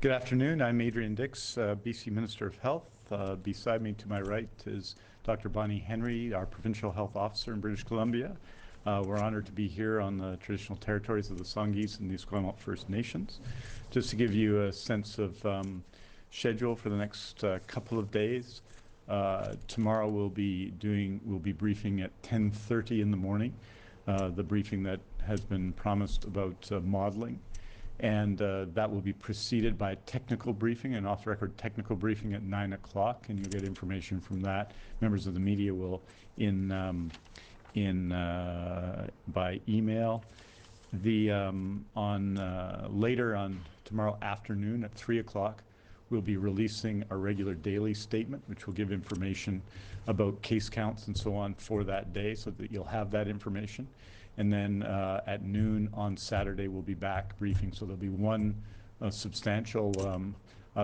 Good afternoon. I'm Adrian Dix, BC Minister of Health. Beside me to my right is Dr. Bonnie Henry, our Provincial Health Officer in British Columbia. We're honored to be here on the traditional territories of the Songhees and the Esquimalt First Nations. Just to give you a sense of schedule for the next couple of days, tomorrow we'll be briefing at 10:30 in the morning, the briefing that has been promised about modeling. And that will be preceded by a technical briefing, an off-the-record technical briefing at 9 o'clock, and you'll get information from that. Members of the media will by email. Later on tomorrow afternoon at 3 o'clock, we'll be releasing our regular daily statement, which will give information about case counts and so on for that day, so that you'll have that information. And then at noon on Saturday, we'll be back briefing. So there'll be one substantial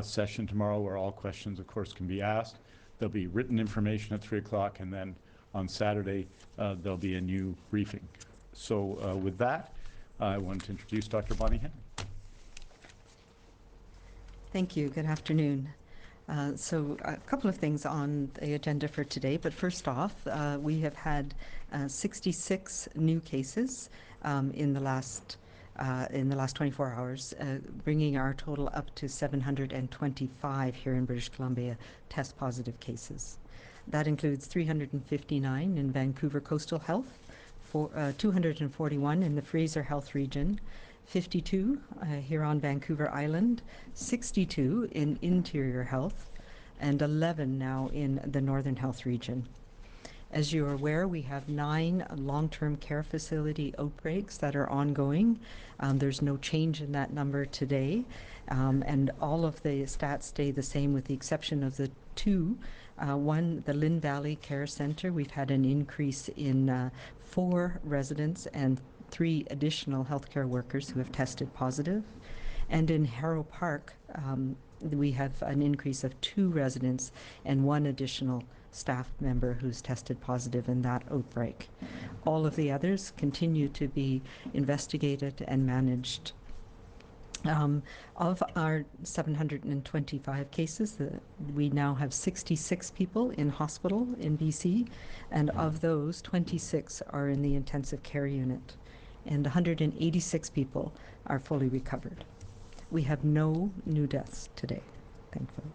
session tomorrow where all questions, of course, can be asked. There'll be written information at 3 o'clock, and then on Saturday, there'll be a new briefing. So with that, I want to introduce Dr. Bonnie Henry. Thank you. Good afternoon. So a couple of things on the agenda for today, but first off, we have had 66 new cases in the last 24 hours, bringing our total up to 725 here in British Columbia test positive cases. That includes 359 in Vancouver Coastal Health, 241 in the Fraser Health Region, 52 here on Vancouver Island, 62 in Interior Health, and 11 now in the Northern Health Region. As you are aware, we have 9 long-term care facility outbreaks that are ongoing. There's no change in that number today, and all of the stats stay the same with the exception of the 2. One, the Lynn Valley Care Centre, we've had an increase in 4 residents and 3 additional healthcare workers who have tested positive. And in Harrow Park, we have an increase of 2 residents and 1 additional staff member who's tested positive in that outbreak. All of the others continue to be investigated and managed. Of our 725 cases, we now have 66 people in hospital in BC, and of those, 26 are in the intensive care unit, and 186 people are fully recovered. We have no new deaths today, thankfully.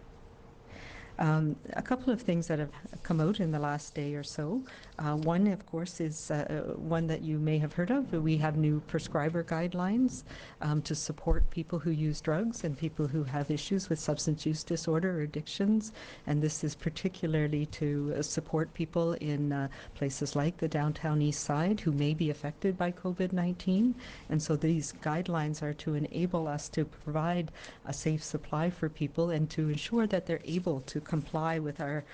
A couple of things that have come out in the last day or so. One, of course, is one that you may have heard of. We have new prescriber guidelines to support people who use drugs and people who have issues with substance use disorder or addictions. And this is particularly to support people in places like the downtown east side who may be affected by COVID-19. And so these guidelines are to enable us to provide a safe supply for people and to ensure that they're able to comply with our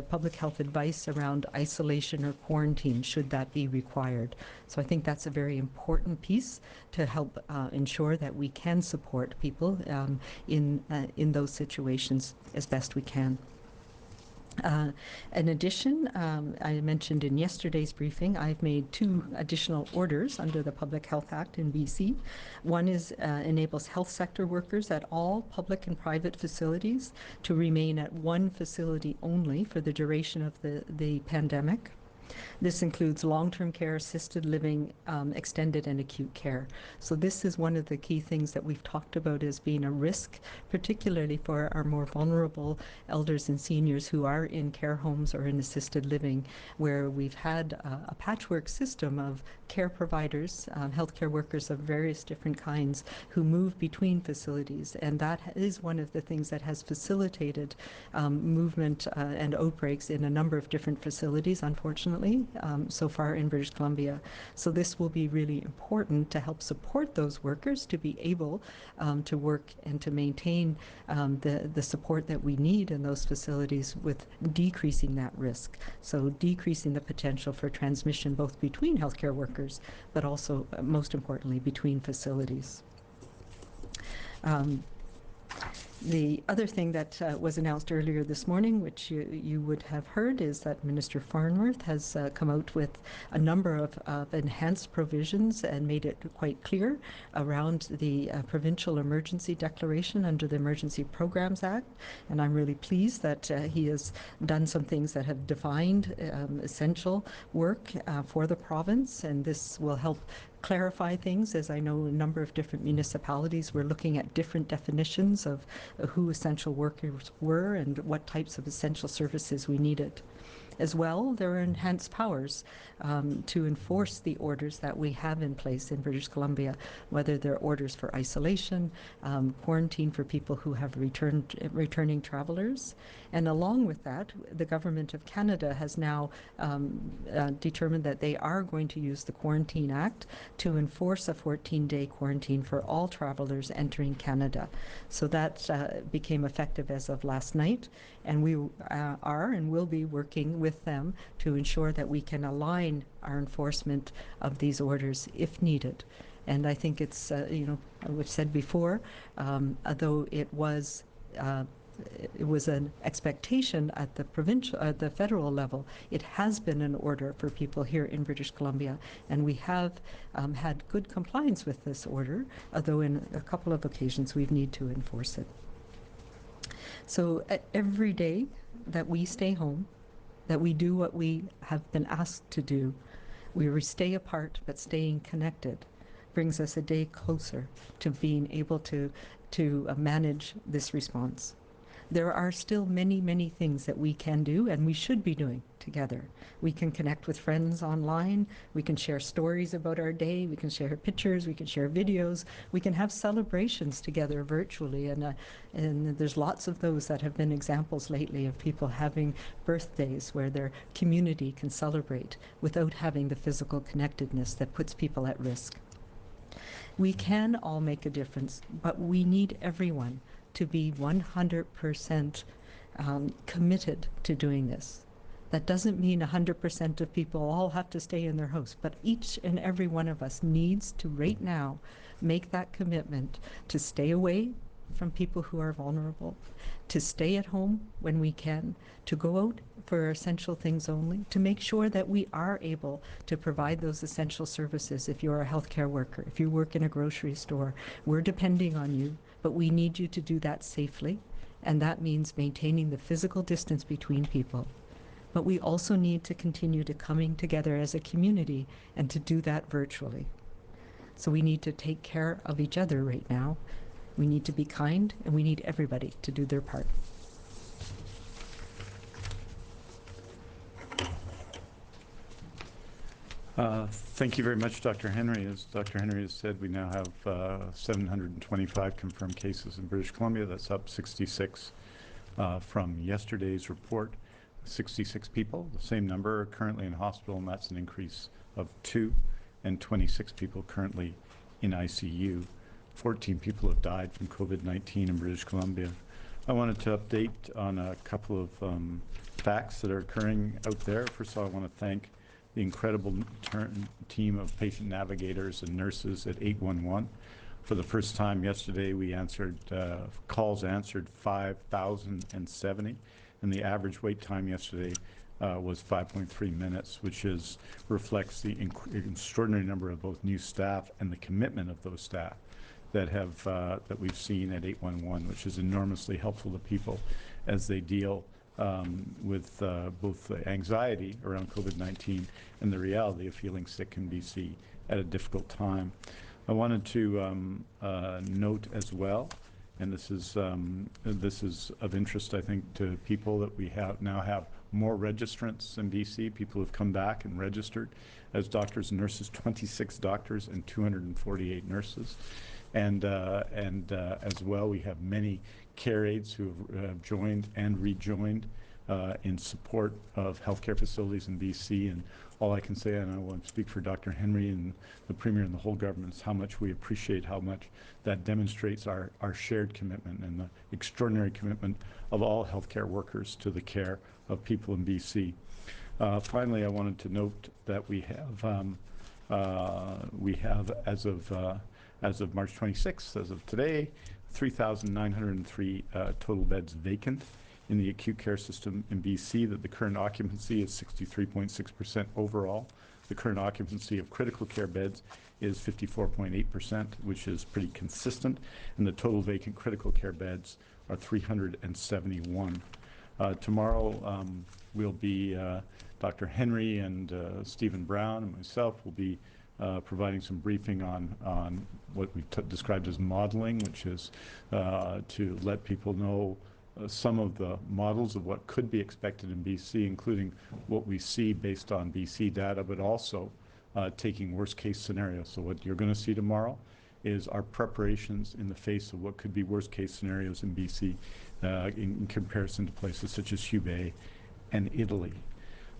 public health advice around isolation or quarantine should that be required. So I think that's a very important piece to help ensure that we can support people in those situations as best we can. In addition, I mentioned in yesterday's briefing, I've made 2 additional orders under the Public Health Act in BC. One is enables health sector workers at all public and private facilities to remain at one facility only for the duration of the pandemic. This includes long-term care, assisted living, extended and acute care. So this is one of the key things that we've talked about as being a risk, particularly for our more vulnerable elders and seniors who are in care homes or in assisted living, where we've had a patchwork system of care providers, healthcare workers of various different kinds who move between facilities. And that is one of the things that has facilitated movement and outbreaks in a number of different facilities, unfortunately, so far in British Columbia. So this will be really important to help support those workers to be able to work and to maintain the support that we need in those facilities with decreasing that risk. So decreasing the potential for transmission both between healthcare workers, but also, most importantly, between facilities. The other thing that was announced earlier this morning, which you would have heard, is that Minister Farnworth has come out with a number of enhanced provisions and made it quite clear around the provincial emergency declaration under the Emergency Programs Act. And I'm really pleased that he has done some things that have defined essential work for the province, and this will help clarify things. As I know, a number of different municipalities were looking at different definitions of who essential workers were and what types of essential services we needed. As well, there are enhanced powers to enforce the orders that we have in place in British Columbia, whether they're orders for isolation, quarantine for people who have returning travelers. And along with that, the Government of Canada has now determined that they are going to use the Quarantine Act to enforce a 14-day quarantine for all travelers entering Canada. So that became effective as of last night, and we are and will be working with them to ensure that we can align our enforcement of these orders if needed. And I think it's, we've said before, although it was an expectation at the federal level, it has been an order for people here in British Columbia, and we have had good compliance with this order, although in a couple of occasions we've need to enforce it. So every day that we stay home, that we do what we have been asked to do, we stay apart but staying connected, brings us a day closer to being able to manage this response. There are still many, many things that we can do and we should be doing together. We can connect with friends online, we can share stories about our day, we can share pictures, we can share videos, we can have celebrations together virtually, and there's lots of those that have been examples lately of people having birthdays where their community can celebrate without having the physical connectedness that puts people at risk. We can all make a difference, but we need everyone to be 100% committed to doing this. That doesn't mean 100% of people all have to stay in their house, but each and every one of us needs to right now make that commitment to stay away from people who are vulnerable, to stay at home when we can, to go out for essential things only, to make sure that we are able to provide those essential services. If you're a healthcare worker, if you work in a grocery store, we're depending on you, but we need you to do that safely, and that means maintaining the physical distance between people. But we also need to continue to coming together as a community and to do that virtually. So we need to take care of each other right now. We need to be kind, and we need everybody to do their part. Thank you very much, Dr. Henry. As Dr. Henry has said, we now have 725 confirmed cases in British Columbia. That's up 66 from yesterday's report. 66 people, the same number, are currently in hospital, and that's an increase of 2, and 26 people currently in ICU. 14 people have died from COVID-19 in British Columbia. I wanted to update on a couple of facts that are occurring out there. First of all, I want to thank the incredible team of patient navigators and nurses at 811. For the first time yesterday, we answered, calls answered 5,070, and the average wait time yesterday was 5.3 minutes, which reflects the extraordinary number of both new staff and the commitment of those staff that we've seen at 811, which is enormously helpful to people as they deal with both the anxiety around COVID-19 and the reality of feeling sick in BC at a difficult time. I wanted to note as well, and this is of interest, I think, to people, that we now have more registrants in BC. People have come back and registered as doctors and nurses, 26 doctors and 248 nurses. And as well, we have many care aides who have joined and rejoined in support of healthcare facilities in BC. And all I can say, and I want to speak for Dr. Henry and the Premier and the whole government, is how much we appreciate how much that demonstrates our shared commitment and the extraordinary commitment of all healthcare workers to the care of people in BC. Finally, I wanted to note that we have as of March 26th, as of today, 3,903 total beds vacant in the acute care system in BC, that the current occupancy is 63.6% overall. The current occupancy of critical care beds is 54.8%, which is pretty consistent, and the total vacant critical care beds are 371. Tomorrow will be Dr. Henry and Stephen Brown and myself will be providing some briefing on what we described as modeling, which is to let people know some of the models of what could be expected in BC, including what we see based on BC data, but also taking worst case scenarios. So what you're going to see tomorrow is our preparations in the face of what could be worst case scenarios in BC in comparison to places such as Hubei and Italy.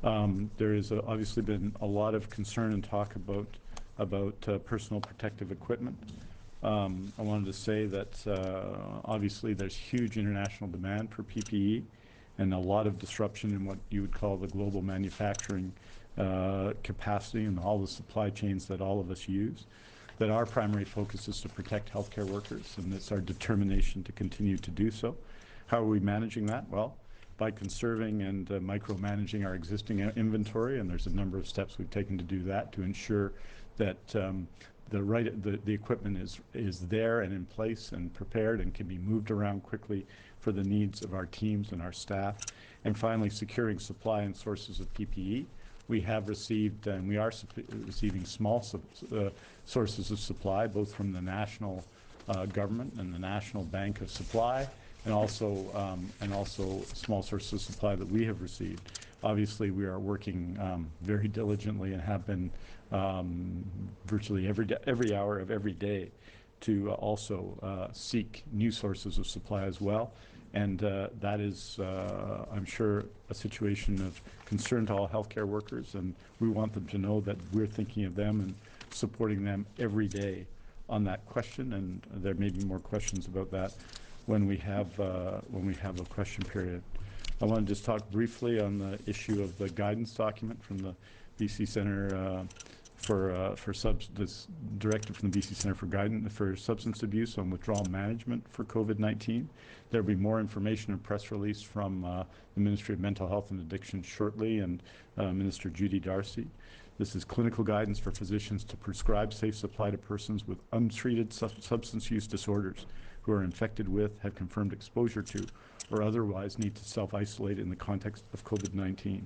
There has obviously been a lot of concern and talk about personal protective equipment. I wanted to say that obviously there's huge international demand for PPE and a lot of disruption in what you would call the global manufacturing capacity and all the supply chains that all of us use. That our primary focus is to protect healthcare workers, and it's our determination to continue to do so. How are we managing that? Well, by conserving and micromanaging our existing inventory, and there's a number of steps we've taken to do that to ensure that the equipment is there and in place and prepared and can be moved around quickly for the needs of our teams and our staff. And finally, securing supply and sources of PPE. We have received and we are receiving small sources of supply, both from the national government and the National Bank of Supply, and also small sources of supply that we have received. Obviously, we are working very diligently and have been virtually every hour of every day to also seek new sources of supply as well. And that is, I'm sure, a situation of concern to all healthcare workers, and we want them to know that we're thinking of them and supporting them every day on that question. And there may be more questions about that when we have a question period. I want to just talk briefly on the issue of the guidance document from the BC Centre this directive from the BC Centre for Substance Abuse on withdrawal management for COVID-19. There will be more information and press release from the Ministry of Mental Health and Addiction shortly, and Minister Judy Darcy. This is clinical guidance for physicians to prescribe safe supply to persons with untreated substance use disorders who are infected with, have confirmed exposure to, or otherwise need to self-isolate in the context of COVID-19.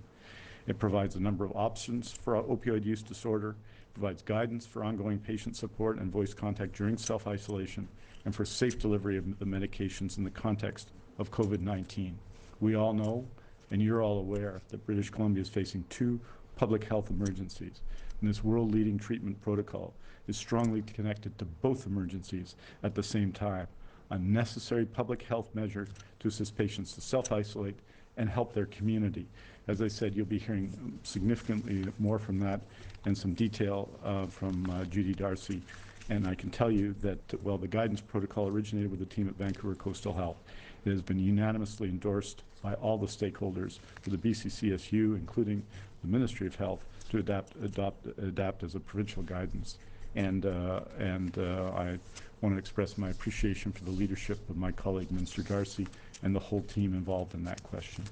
It provides a number of options for opioid use disorder, provides guidance for ongoing patient support and voice contact during self-isolation, and for safe delivery of the medications in the context of COVID-19. We all know, and you're all aware, that British Columbia is facing two public health emergencies, and this world-leading treatment protocol is strongly connected to both emergencies at the same time, a necessary public health measure to assist patients to self-isolate and help their community. As I said, you'll be hearing significantly more from that and some detail from Judy Darcy. And I can tell you that, well, the guidance protocol originated with the team at Vancouver Coastal Health. It has been unanimously endorsed by all the stakeholders for the BCCSU, including the Ministry of Health, to adapt as a provincial guidance. And I want to express my appreciation for the leadership of my colleague, Minister Darcy, and the whole team involved in that question.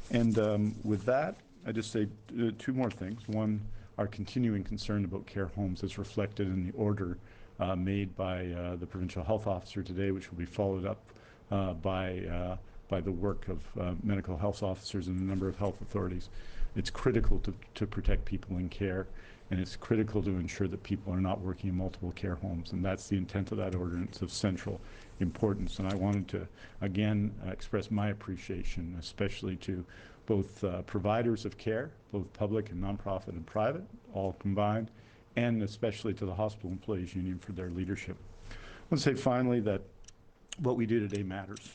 And with that, I just say two more things. One, our continuing concern about care homes is reflected in the order made by the provincial health officer today, which will be followed up by the work of medical health officers and a number of health authorities. It's critical to protect people in care, and it's critical to ensure that people are not working in multiple care homes, and that's the intent of that order, and it's of central importance. And I wanted to, again, express my appreciation, especially to both providers of care, both public and nonprofit and private, all combined, and especially to the Hospital Employees Union for their leadership. I want to say finally that what we do today matters.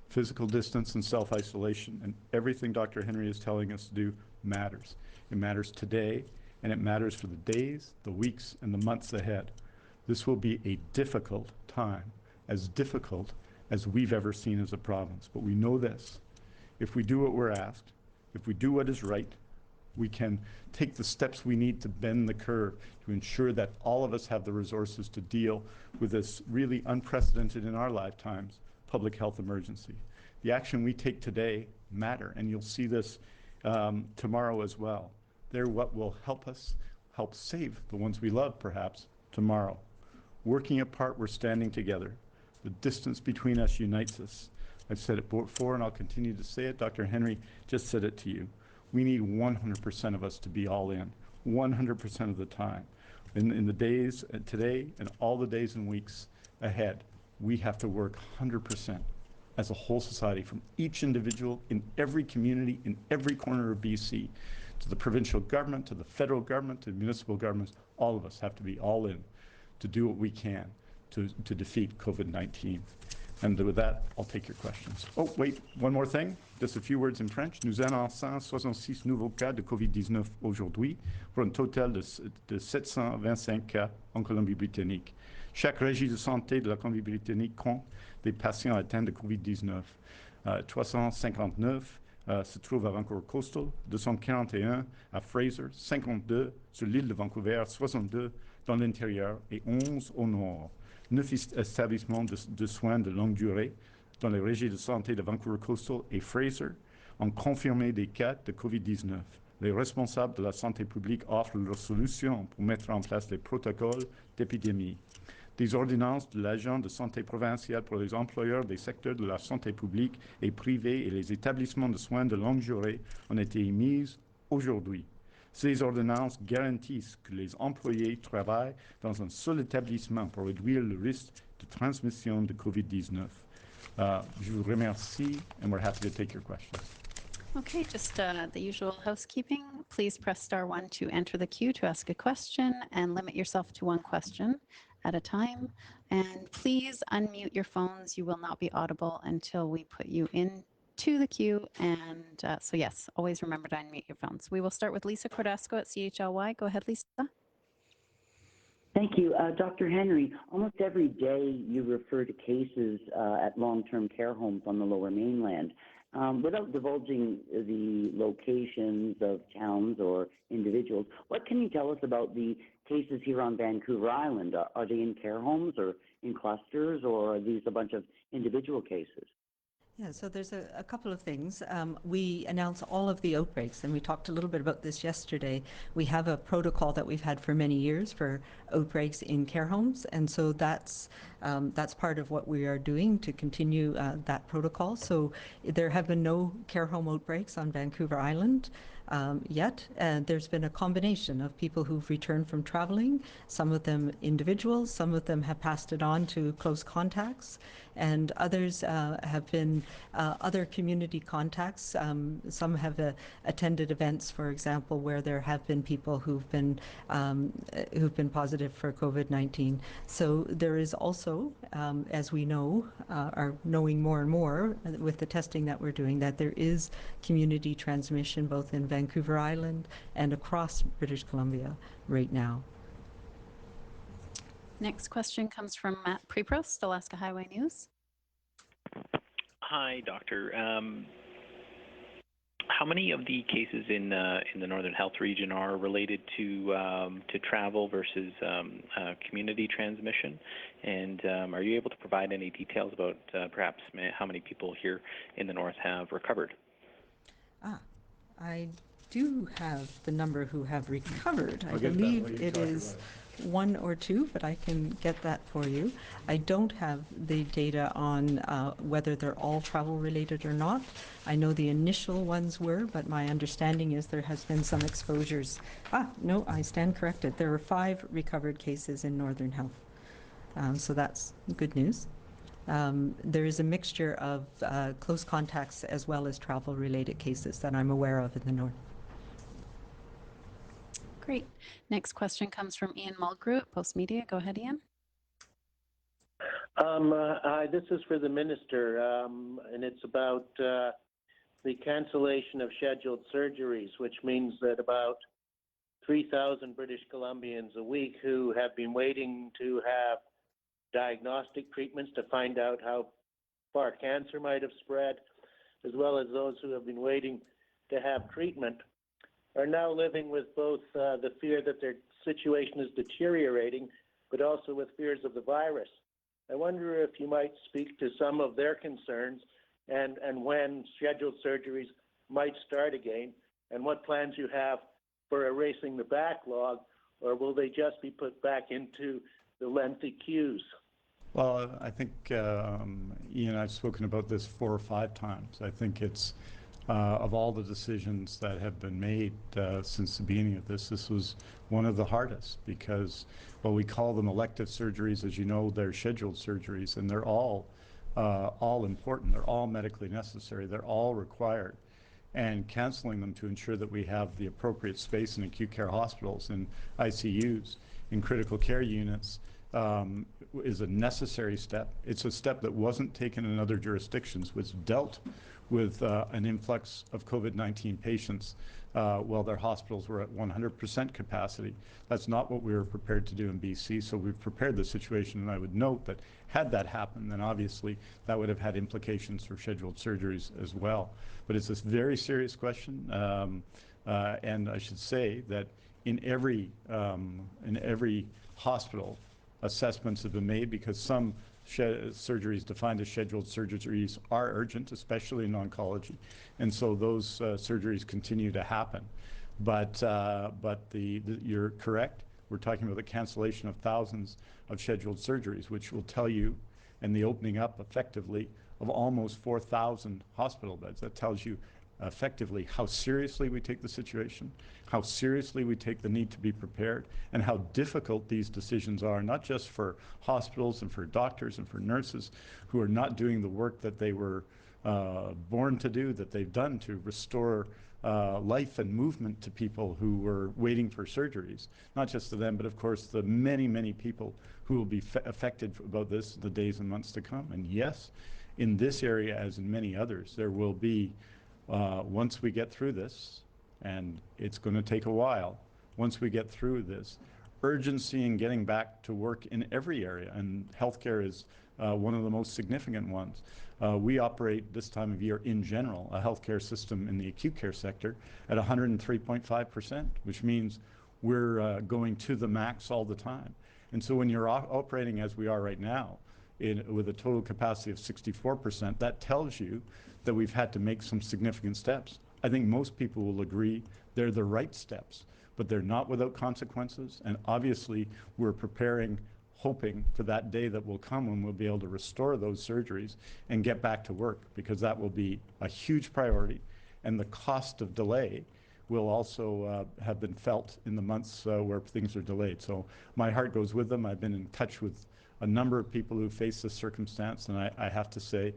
Physical distance and self-isolation and everything Dr. Henry is telling us to do matters. It matters today, and it matters for the days, the weeks, and the months ahead. This will be a difficult time, as difficult as we've ever seen as a province. But we know this: if we do what we're asked, if we do what is right, we can take the steps we need to bend the curve to ensure that all of us have the resources to deal with this really unprecedented in our lifetimes public health emergency. The action we take today matter, and you'll see this tomorrow as well. They're what will help us help save the ones we love, perhaps, tomorrow. Working apart, we're standing together. The distance between us unites us. I've said it before, and I'll continue to say it. Dr. Henry just said it to you. We need 100% of us to be all in, 100% of the time. In the days today and all the days and weeks ahead, we have to work 100% as a whole society, from each individual in every community, in every corner of BC, to the provincial government, to the federal government, to municipal governments. All of us have to be all in to do what we can to defeat COVID-19. And with that, I'll take your questions. Oh, wait, one more thing. Just a few words in French. Nous annonçons 66 nouveaux cas de COVID-19 aujourd'hui, pour un total de 725 cas en Colombie-Britannique. Chaque régie de santé de la Colombie-Britannique compte des patients atteints de COVID-19. 359 se trouvent à Vancouver Coastal, 241 à Fraser, 52 sur l'île de Vancouver, 62 dans l'intérieur et 11 au nord. 9 établissements de soins de longue durée dans les régies de santé de Vancouver Coastal et Fraser ont confirmé des cas de COVID-19. Les responsables de la santé publique offrent leurs solutions pour mettre en place les protocoles d'épidémie. Des ordonnances de l'agent de santé provincial pour les employeurs des secteurs de la santé publique et privée et les établissements de soins de longue durée ont été émises aujourd'hui. Ces ordonnances garantissent que les employés travaillent dans un seul établissement pour réduire le risque de transmission de COVID-19. Je vous remercie, and we're happy to take your questions. Okay, just the usual housekeeping. Please press *1 to enter the queue to ask a question, and limit yourself to one question at a time. And please unmute your phones. You will not be audible until we put you into the queue. And so yes, always remember to unmute your phones. We will start with Lisa Cordasco at CHLY. Go ahead, Lisa. Thank you. Dr. Henry, almost every day you refer to cases at long-term care homes on the Lower Mainland. Without divulging the locations of towns or individuals, what can you tell us about the cases here on Vancouver Island? Are they in care homes or in clusters, or are these a bunch of individual cases? Yeah, so there's a couple of things. We announce all of the outbreaks, and we talked a little bit about this yesterday. We have a protocol that we've had for many years for outbreaks in care homes, and so that's part of what we are doing to continue that protocol. So there have been no care home outbreaks on Vancouver Island yet. There's been a combination of people who've returned from traveling, some of them individuals, some of them have passed it on to close contacts, and others have been other community contacts. Some have attended events, for example, where there have been people who've been positive for COVID-19. So there is also, as we know, are knowing more and more with the testing that we're doing, that there is community transmission both in Vancouver Island and across British Columbia right now. Next question comes from Matt Preprost, Alaska Highway News. Hi, Doctor. How many of the cases in the Northern Health region are related to travel versus community transmission? And are you able to provide any details about perhaps how many people here in the North have recovered? I do have the number who have recovered. I believe it is 1 or 2, but I can get that for you. I don't have the data on whether they're all travel related or not. I know the initial ones were, but my understanding is there has been some exposures. No, I stand corrected. There were 5 recovered cases in Northern Health. So that's good news. There is a mixture of close contacts as well as travel related cases that I'm aware of in the North. Great. Next question comes from Ian Mulgrew at Post Media. Go ahead, Ian. Hi, this is for the Minister, and it's about the cancellation of scheduled surgeries, which means that about 3,000 British Columbians a week who have been waiting to have diagnostic treatments to find out how far cancer might have spread, as well as those who have been waiting to have treatment are now living with both the fear that their situation is deteriorating, but also with fears of the virus. I wonder if you might speak to some of their concerns and when scheduled surgeries might start again, and what plans you have for erasing the backlog, or will they just be put back into the lengthy queues? Well, I think Ian, I've spoken about this 4 or 5 times. I think it's of all the decisions that have been made since the beginning of this was one of the hardest, because while we call them elective surgeries, as you know, they're scheduled surgeries, and they're all important. They're all medically necessary. They're all required. And canceling them to ensure that we have the appropriate space in acute care hospitals, in ICUs, in critical care units, is a necessary step. It's a step that wasn't taken in other jurisdictions, which dealt with an influx of COVID-19 patients while their hospitals were at 100% capacity. That's not what we were prepared to do in BC, so we've prepared the situation, and I would note that had that happened, then obviously that would have had implications for scheduled surgeries as well. But it's this very serious question, and I should say that in every hospital, assessments have been made, because some surgeries defined as scheduled surgeries are urgent, especially in oncology, and so those surgeries continue to happen. But you're correct. We're talking about the cancellation of thousands of scheduled surgeries, which will tell you, and the opening up effectively of almost 4,000 hospital beds. That tells you effectively how seriously we take the situation, how seriously we take the need to be prepared, and how difficult these decisions are, not just for hospitals and for doctors and for nurses who are not doing the work that they were born to do, that they've done to restore life and movement to people who were waiting for surgeries. Not just to them, but of course the many, many people who will be affected about this in the days and months to come. And yes, in this area, as in many others, there will be, once we get through this, and it's going to take a while, once we get through this, urgency in getting back to work in every area, and healthcare is one of the most significant ones. We operate this time of year in general, a healthcare system in the acute care sector at 103.5%, which means we're going to the max all the time. And so when you're operating as we are right now, with a total capacity of 64%, that tells you that we've had to make some significant steps. I think most people will agree they're the right steps, but they're not without consequences. And obviously, we're preparing, hoping for that day that will come when we'll be able to restore those surgeries and get back to work, because that will be a huge priority. And the cost of delay will also have been felt in the months where things are delayed. So my heart goes with them. I've been in touch with a number of people who face this circumstance, and I have to say,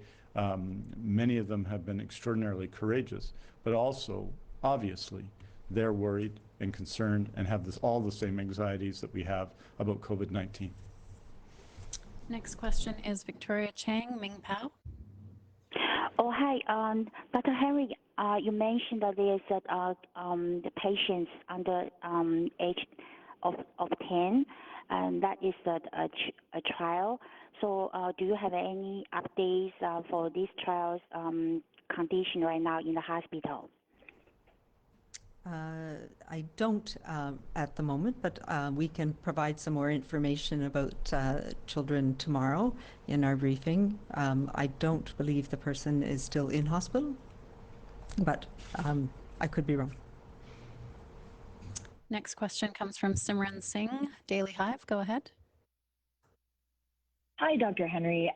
many of them have been extraordinarily courageous, but also, obviously, they're worried and concerned and have all the same anxieties that we have about COVID-19. Next question is Victoria Chang, Ming Pao. Oh, hi. Dr. Henry, you mentioned that there's the patients under age of 10, and that is a trial. So do you have any updates for these trials condition right now in the hospital? I don't at the moment, but we can provide some more information about children tomorrow in our briefing. I don't believe the person is still in hospital, but I could be wrong. Next question comes from Simran Singh, Daily Hive. Go ahead. Hi, Dr. Henry.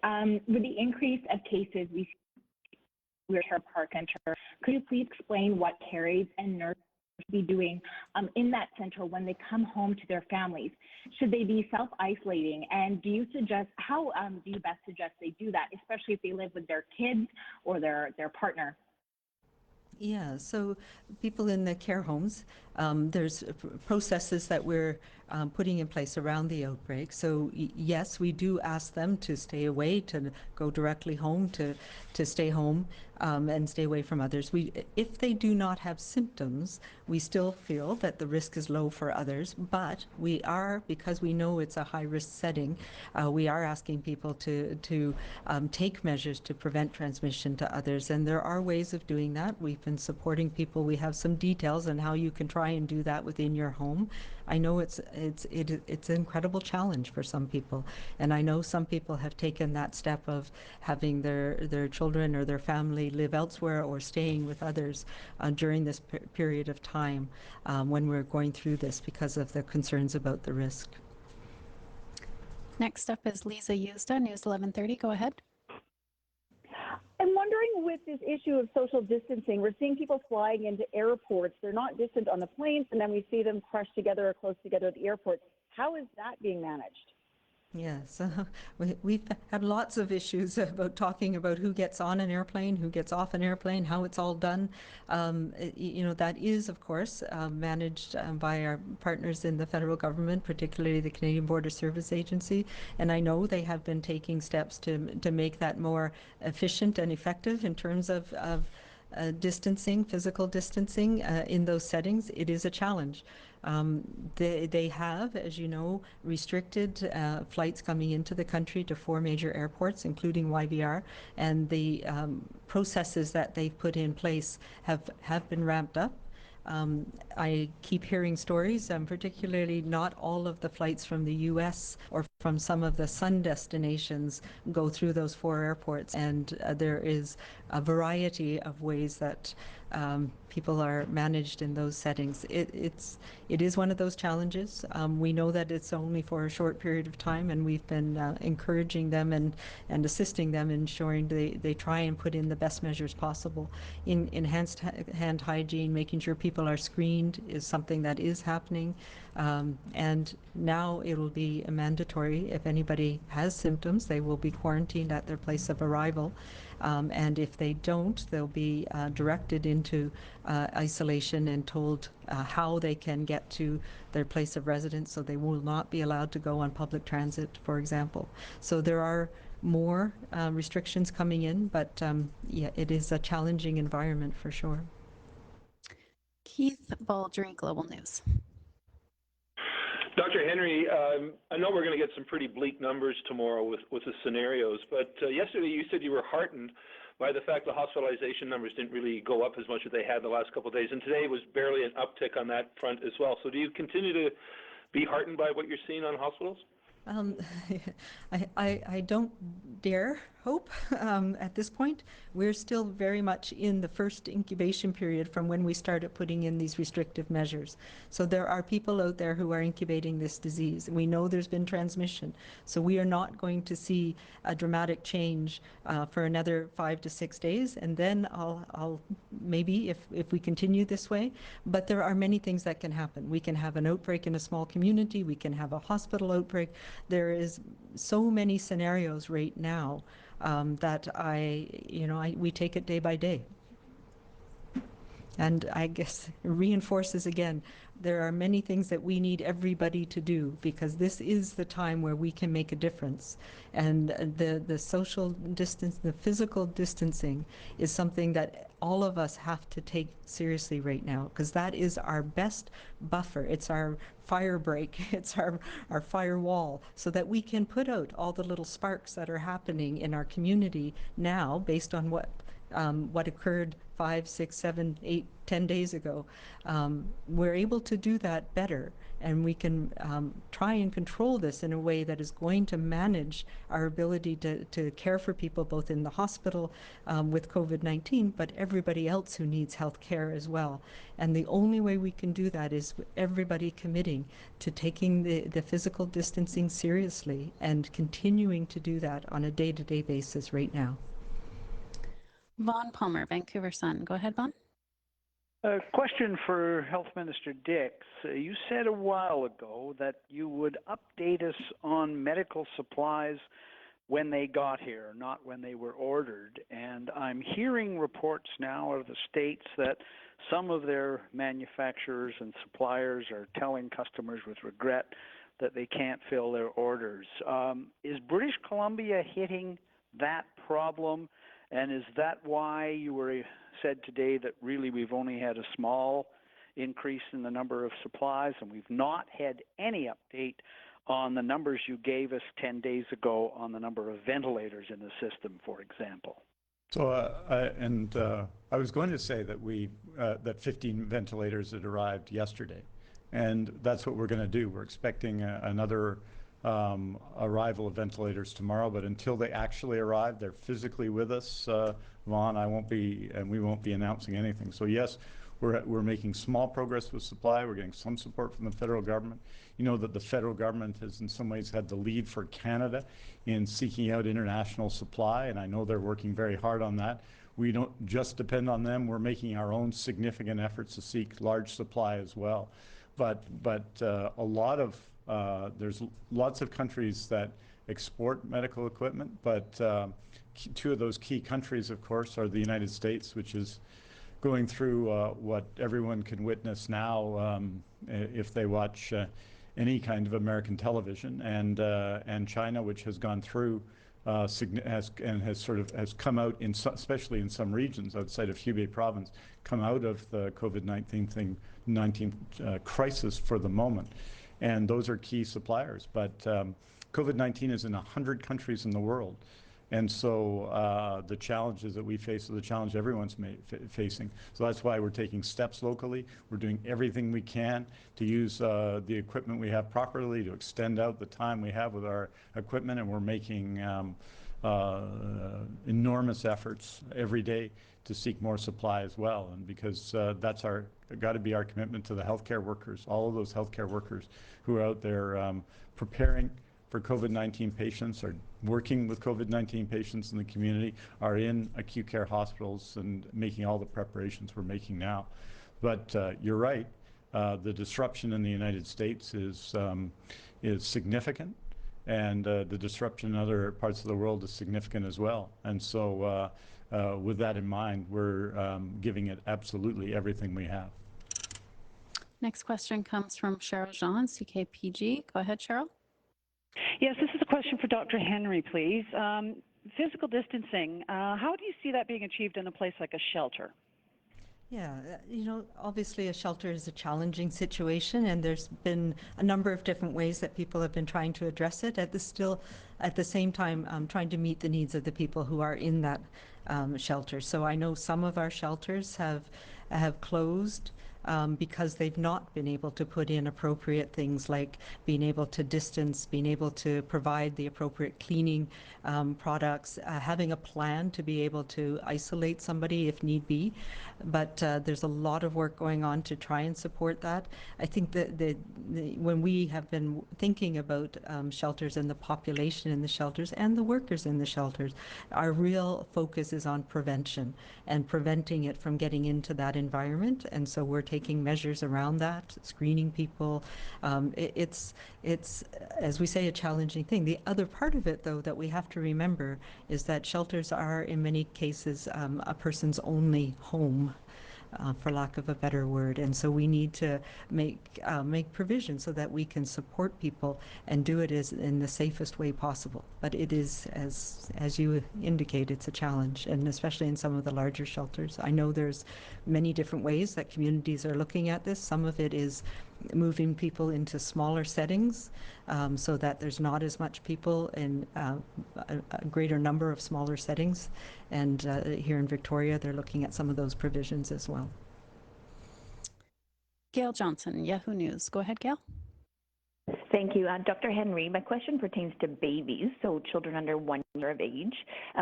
With the increase of cases we're here at Park Center, could you please explain what carers and nurses be doing in that center when they come home to their families? Should they be self-isolating? And do you suggest, how do you best suggest they do that, especially if they live with their kids or their partner? Yeah, so people in the care homes, there's processes that we're putting in place around the outbreak. So yes, we do ask them to stay away, to go directly home, to stay home. and stay away from others. If they do not have symptoms, we still feel that the risk is low for others, but we are, because we know it's a high-risk setting, we are asking people to take measures to prevent transmission to others, and there are ways of doing that. We've been supporting people. We have some details on how you can try and do that within your home. I know it's an incredible challenge for some people, and I know some people have taken that step of having their children or their family live elsewhere or staying with others during this period of time when we're going through this because of the concerns about the risk. Next up is Lisa Yuzda, News 1130. Go ahead. I'm wondering, with this issue of social distancing, we're seeing people flying into airports. They're not distant on the planes, and then we see them crushed together or close together at the airport. How is that being managed? Yes, we've had lots of issues about talking about who gets on an airplane, who gets off an airplane, how it's all done. That is, of course, managed by our partners in the federal government, particularly the Canadian Border Service Agency. And I know they have been taking steps to make that more efficient and effective in terms of distancing, physical distancing in those settings. It is a challenge. They have, as you know, restricted flights coming into the country to 4 major airports, including YVR, and the processes that they've put in place have been ramped up. I keep hearing stories, particularly not all of the flights from the U.S. or from some of the sun destinations go through those 4 airports, and there is a variety of ways that people are managed in those settings. It is one of those challenges. We know that it's only for a short period of time, and we've been encouraging them and assisting them, ensuring they try and put in the best measures possible. Enhanced hand hygiene, making sure people are screened is something that is happening. And now it will be mandatory. If anybody has symptoms, they will be quarantined at their place of arrival. And if they don't, they'll be directed into isolation and told how they can get to their place of residence, so they will not be allowed to go on public transit, for example. So there are more restrictions coming in, but yeah, it is a challenging environment for sure. Keith Baldry, Global News. Dr. Henry, I know we're going to get some pretty bleak numbers tomorrow with the scenarios, but yesterday you said you were heartened by the fact the hospitalization numbers didn't really go up as much as they had the last couple of days, and today was barely an uptick on that front as well. So do you continue to be heartened by what you're seeing on hospitals? I don't dare hope at this point. We're still very much in the first incubation period from when we started putting in these restrictive measures. So there are people out there who are incubating this disease. We know there's been transmission. So we are not going to see a dramatic change for another 5 to 6 days. And then I'll maybe if we continue this way, but there are many things that can happen. We can have an outbreak in a small community. We can have a hospital outbreak. There is so many scenarios right now that we take it day by day. And I guess reinforces again, there are many things that we need everybody to do, because this is the time where we can make a difference. And the social distance, the physical distancing is something that all of us have to take seriously right now, because that is our best buffer. It's our fire break. It's our firewall, so that we can put out all the little sparks that are happening in our community now based on what occurred 5, 6, 7, 8, 10 days ago. We're able to do that better, and we can try and control this in a way that is going to manage our ability to care for people both in the hospital with COVID-19, but everybody else who needs health care as well. And the only way we can do that is everybody committing to taking the physical distancing seriously and continuing to do that on a day-to-day basis right now. Vaughn Palmer, Vancouver Sun. Go ahead, Vaughn. A question for Health Minister Dix. You said a while ago that you would update us on medical supplies when they got here, not when they were ordered. And I'm hearing reports now out of the states that some of their manufacturers and suppliers are telling customers with regret that they can't fill their orders. Is British Columbia hitting that problem? And is that why you said today that really we've only had a small increase in the number of supplies, and we've not had any update on the numbers you gave us 10 days ago on the number of ventilators in the system, for example? So, I was going to say that that 15 ventilators had arrived yesterday, and that's what we're going to do. We're expecting another arrival of ventilators tomorrow, but until they actually arrive, they're physically with us. Vaughn, we won't be announcing anything. So yes, we're making small progress with supply. We're getting some support from the federal government. You know that the federal government has in some ways had the lead for Canada in seeking out international supply, and I know they're working very hard on that. We don't just depend on them. We're making our own significant efforts to seek large supply as well. But there's lots of countries that export medical equipment, but two of those key countries, of course, are the United States, which is going through what everyone can witness now if they watch any kind of American television, and China, which has gone through has come out, especially in some regions outside of Hubei province, come out of the COVID-19 crisis for the moment. And those are key suppliers. But COVID-19 is in 100 countries in the world. And so the challenges that we face are the challenge everyone's facing. So that's why we're taking steps locally. We're doing everything we can to use the equipment we have properly, to extend out the time we have with our equipment, and we're making enormous efforts every day to seek more supply as well. And because that's got to be our commitment to the healthcare workers, all of those healthcare workers who are out there preparing for COVID-19 patients, are working with COVID-19 patients in the community, are in acute care hospitals and making all the preparations we're making now. But you're right, the disruption in the United States is significant, and the disruption in other parts of the world is significant as well. And so with that in mind, we're giving it absolutely everything we have. Next question comes from Cheryl Jean, CKPG. Go ahead, Cheryl. Yes, this is a question for Dr. Henry, please. Physical distancing, how do you see that being achieved in a place like a shelter? Yeah, obviously a shelter is a challenging situation, and there's been a number of different ways that people have been trying to address it. At the same time, trying to meet the needs of the people who are in that shelter. So I know some of our shelters have closed because they've not been able to put in appropriate things like being able to distance, being able to provide the appropriate cleaning products, having a plan to be able to isolate somebody if need be. But there's a lot of work going on to try and support that. I think that when we have been thinking about shelters and the population in the shelters and the workers in the shelters, our real focus is on prevention and preventing it from getting into that environment. And so we're taking measures around that, screening people. It's, as we say, a challenging thing. The other part of it, though, that we have to remember is that shelters are, in many cases, a person's only home. For lack of a better word. And so we need to make provision so that we can support people and do it in the safest way possible. But it is, as you indicate, it's a challenge, and especially in some of the larger shelters. I know there's many different ways that communities are looking at this. Some of it is moving people into smaller settings so that there's not as much people in a greater number of smaller settings. And here in Victoria, they're looking at some of those provisions as well. Gail Johnson, Yahoo News. Go ahead, Gail. Thank you. Dr. Henry, my question pertains to babies, so children under 1 year of age.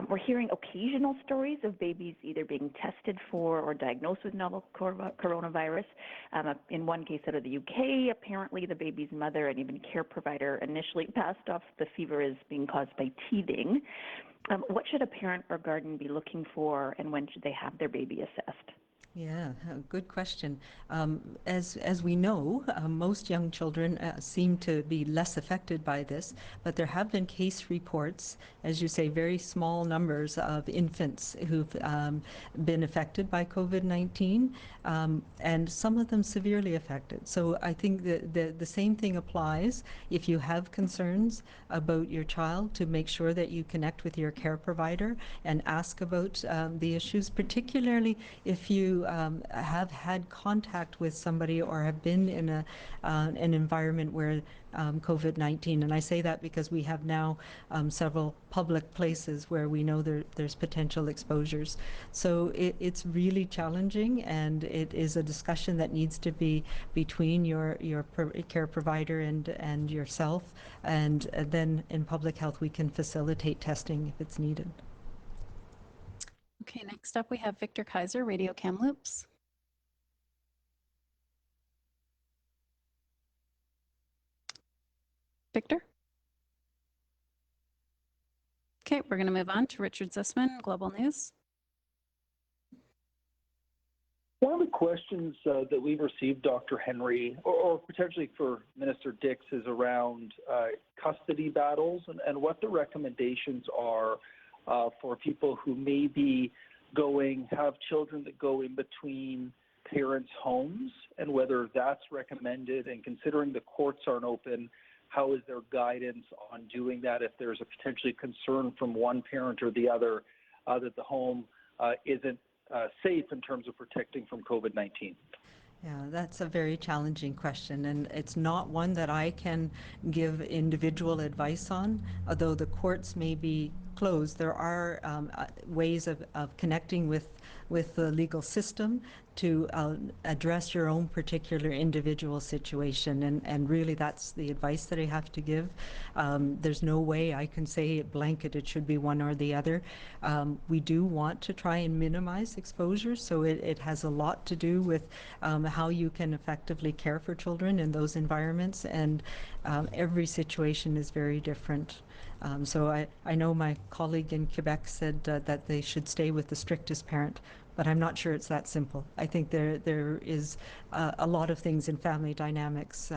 We're hearing occasional stories of babies either being tested for or diagnosed with novel coronavirus. In one case out of the UK, apparently the baby's mother and even care provider initially passed off the fever as being caused by teething. What should a parent or guardian be looking for, and when should they have their baby assessed? Yeah, good question. As we know, most young children seem to be less affected by this, but there have been case reports, as you say, very small numbers of infants who've been affected by COVID-19, and some of them severely affected. So I think that the same thing applies if you have concerns about your child, to make sure that you connect with your care provider and ask about the issues, particularly if you have had contact with somebody or have been in an environment where COVID-19, and I say that because we have now several public places where we know there's potential exposures. So it's really challenging, and it is a discussion that needs to be between your care provider and yourself, and then in public health we can facilitate testing if it's needed. Okay, next up we have Victor Kaiser, Radio Kamloops. Victor? Okay, we're going to move on to Richard Zussman, Global News. One of the questions that we've received, Dr. Henry, or potentially for Minister Dix, is around custody battles and what the recommendations are for people who may be have children that go in between parents' homes, and whether that's recommended. And considering the courts aren't open, how is their guidance on doing that if there's a potentially concern from one parent or the other that the home isn't safe in terms of protecting from COVID-19? Yeah, that's a very challenging question, and it's not one that I can give individual advice on. Although the courts may be closed, there are ways of connecting with the legal system to address your own particular individual situation, and really that's the advice that I have to give. There's no way I can say blanket it should be one or the other. We do want to try and minimize exposure, so it has a lot to do with how you can effectively care for children in those environments, and every situation is very different. So I know my colleague in Quebec said that they should stay with the strictest parent, but I'm not sure it's that simple. I think there is a lot of things in family dynamics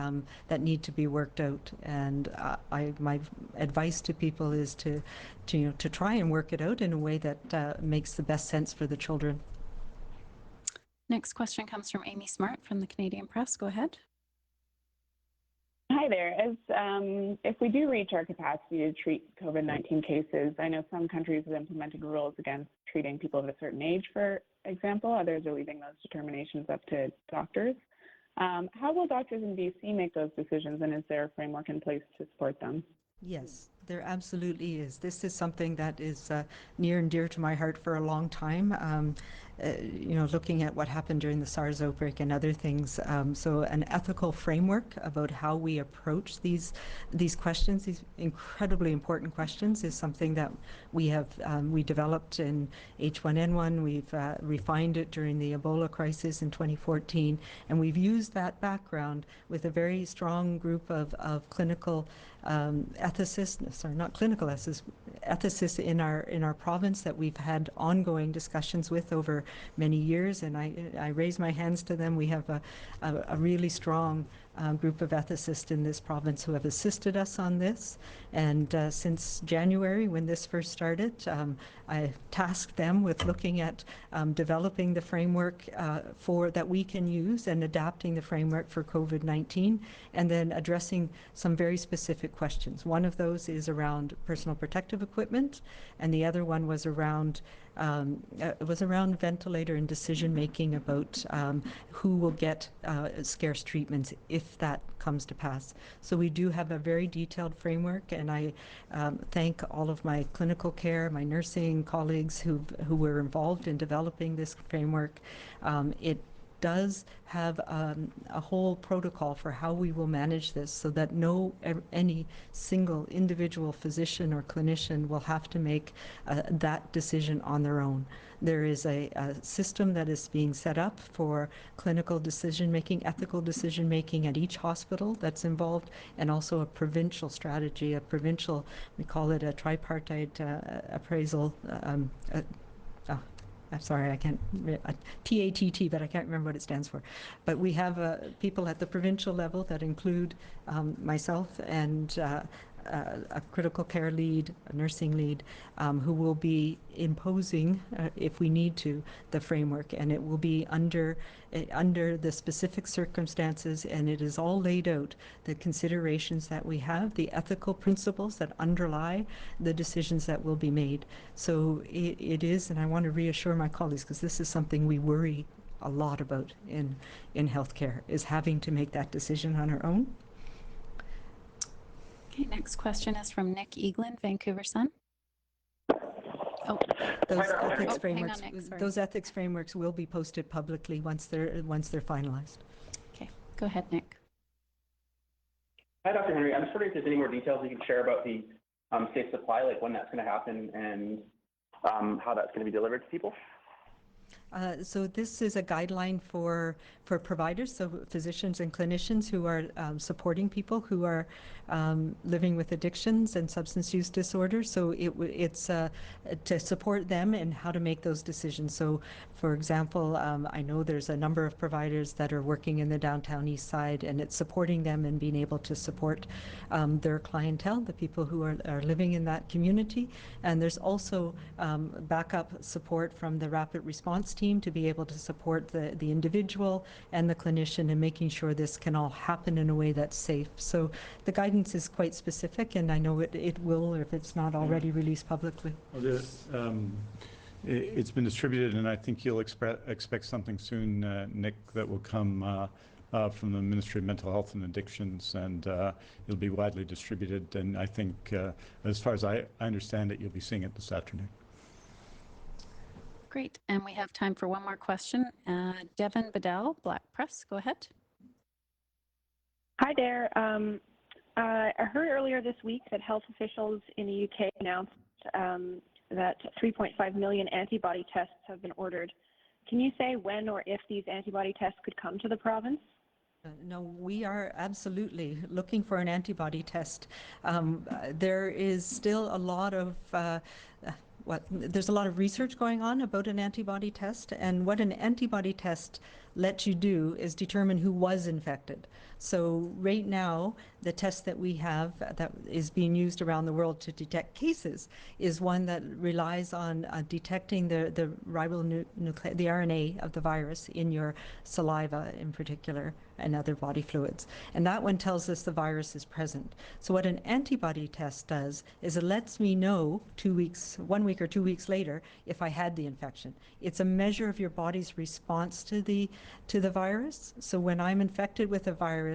that need to be worked out, and my advice to people is to try and work it out in a way that makes the best sense for the children. Next question comes from Amy Smart from the Canadian Press. Go ahead. Hi there. If we do reach our capacity to treat COVID-19 cases, I know some countries have implemented rules against treating people of a certain age, for example. Others are leaving those determinations up to doctors. How will doctors in BC make those decisions, and is there a framework in place to support them? Yes, there absolutely is. This is something that is near and dear to my heart for a long time. Looking at what happened during the SARS outbreak and other things. So an ethical framework about how we approach these questions, these incredibly important questions, is something that we developed in H1N1. We've refined it during the Ebola crisis in 2014, and we've used that background with a very strong group of clinical ethicists, or not clinical ethicists in our province that we've had ongoing discussions with over many years, and I raise my hands to them. We have a really strong group of ethicists in this province who have assisted us on this, and since January, when this first started, I tasked them with looking at developing the framework that we can use, and adapting the framework for COVID-19, and then addressing some very specific questions. One of those is around personal protective equipment, and the other one was around ventilator and decision making about who will get scarce treatments if that comes to pass. So we do have a very detailed framework, and I thank all of my clinical care, my nursing colleagues who were involved in developing this framework. It does have a whole protocol for how we will manage this, so that any single individual physician or clinician will have to make that decision on their own. There is a system that is being set up for clinical decision-making, ethical decision-making at each hospital that's involved, and also a provincial strategy, we call it a tripartite appraisal, I'm sorry, I can't, TATT, but I can't remember what it stands for. But we have people at the provincial level that include myself and a critical care lead, a nursing lead, who will be imposing, if we need to, the framework, and it will be under the specific circumstances, and it is all laid out, the considerations that we have, the ethical principles that underlie the decisions that will be made. So it is, and I want to reassure my colleagues, because this is something we worry a lot about in healthcare, is having to make that decision on our own. Okay, next question is from Nick Eaglin, Vancouver Sun. Oh, those ethics hang on, frameworks, Nick, sorry. those ethics frameworks will be posted publicly once they're finalized. Okay, go ahead, Nick. Hi, Dr. Henry. I'm just wondering if there's any more details you can share about the safe supply, like when that's going to happen and how that's going to be delivered to people. So this is a guideline for providers, so physicians and clinicians who are supporting people who are living with addictions and substance use disorders. So it's to support them and how to make those decisions. So, for example, I know there's a number of providers that are working in the downtown east side, and it's supporting them and being able to support their clientele, the people who are living in that community. And there's also backup support from the rapid response team to be able to support the individual and the clinician in making sure this can all happen in a way that's safe. So the guidance is quite specific, and I know it will, if it's not already released publicly. Well, it's been distributed, and I think you'll expect something soon, Nick, that will come from the Ministry of Mental Health and Addictions, and it'll be widely distributed. And I think, as far as I understand it, you'll be seeing it this afternoon. Great, and we have time for one more question. Devin Bedell, Black Press, go ahead. Hi there. I heard earlier this week that health officials in the UK announced that 3.5 million antibody tests have been ordered. Can you say when or if these antibody tests could come to the province? No, we are absolutely looking for an antibody test. There is still a lot of there's a lot of research going on about an antibody test, and what an antibody test lets you do is determine who was infected. So right now, the test that we have that is being used around the world to detect cases is one that relies on detecting the ribonucleic, the RNA of the virus in your saliva in particular and other body fluids. And that one tells us the virus is present. So what an antibody test does is it lets me know 1 week or 2 weeks later if I had the infection. It's a measure of your body's response to the virus. So when I'm infected with a virus,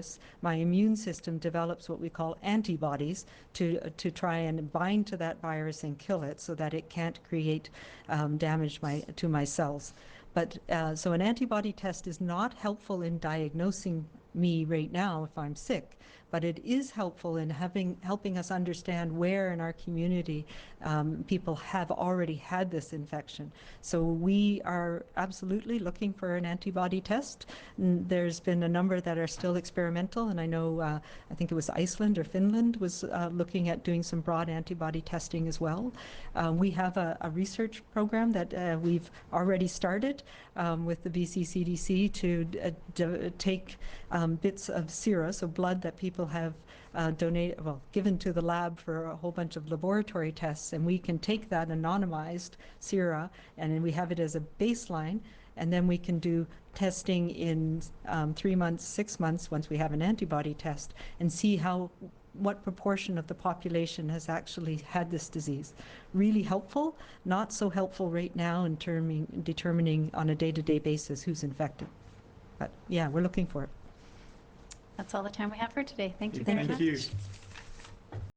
my immune system develops what we call antibodies to try and bind to that virus and kill it so that it can't create damage to my cells. But so an antibody test is not helpful in diagnosing me right now if I'm sick, but it is helpful in helping us understand where in our community people have already had this infection. So we are absolutely looking for an antibody test. There's been a number that are still experimental, and I know I think it was Iceland or Finland was looking at doing some broad antibody testing as well. We have a research program that we've already started with the BC CDC to take bits of sera, so blood that people have given to the lab for a whole bunch of laboratory tests, and we can take that anonymized sera and then we have it as a baseline, and then we can do testing in 3 months, 6 months once we have an antibody test and see what proportion of the population has actually had this disease. Really helpful, not so helpful right now in determining on a day-to-day basis who's infected. But yeah, we're looking for it. That's all the time we have for today. Thank you very much. Thank you.